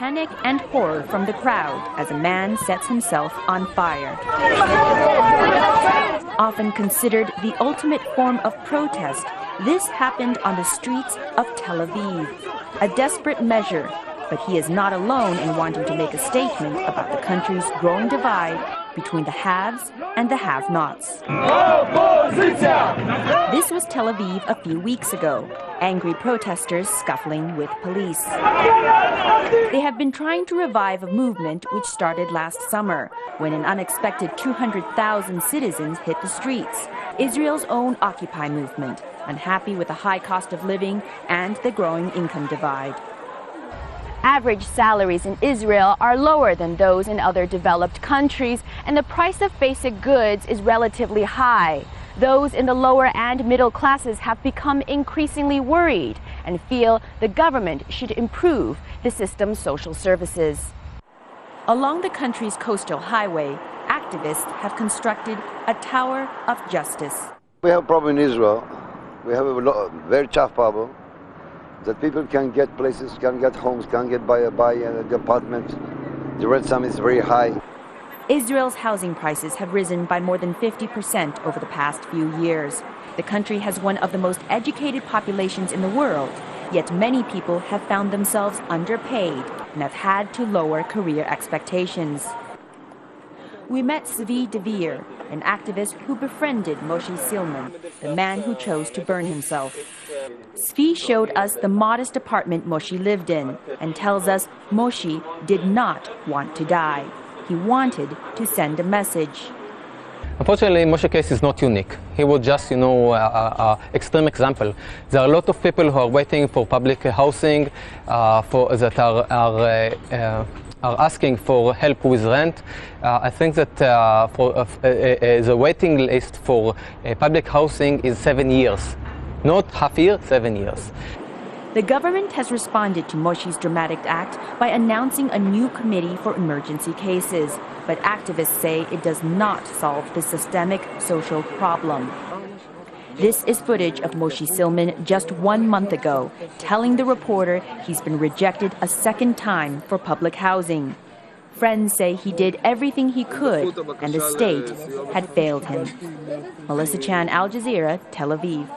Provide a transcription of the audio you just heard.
panic and horror from the crowd as a man sets himself on fire. Often considered the ultimate form of protest, this happened on the streets of Tel Aviv. A desperate measure, but he is not alone in wanting to make a statement about the country's growing divide between the haves and the have-nots. This was Tel Aviv a few weeks ago. Angry protesters scuffling with police. They have been trying to revive a movement which started last summer, when an unexpected 200,000 citizens hit the streets. Israel's own Occupy movement, unhappy with the high cost of living and the growing income divide. Average salaries in Israel are lower than those in other developed countries, and the price of basic goods is relatively high. Those in the lower and middle classes have become increasingly worried and feel the government should improve the system's social services. Along the country's coastal highway, activists have constructed a tower of justice. We have a problem in Israel. We have a very tough problem that people can get places, can get homes, can get buy an apartment. The rent sum is very high. Israel's housing prices have risen by more than 50% over the past few years. The country has one of the most educated populations in the world, yet many people have found themselves underpaid and have had to lower career expectations. We met Zvi Devere, an activist who befriended Moshe Silman, the man who chose to burn himself. Zvi showed us the modest apartment Moshe lived in and tells us Moshe did not want to die. He wanted to send a message. Unfortunately, Moshe's case is not unique. He was just, an extreme example. There are a lot of people who are waiting for public housing, that are asking for help with rent. I think that the waiting list for public housing is 7 years. Not half year, 7 years. The government has responded to Moshe's dramatic act by announcing a new committee for emergency cases. But activists say it does not solve the systemic social problem. This is footage of Moshe Silman just 1 month ago, telling the reporter he's been rejected a second time for public housing. Friends say he did everything he could, and the state had failed him. Melissa Chan, Al Jazeera, Tel Aviv.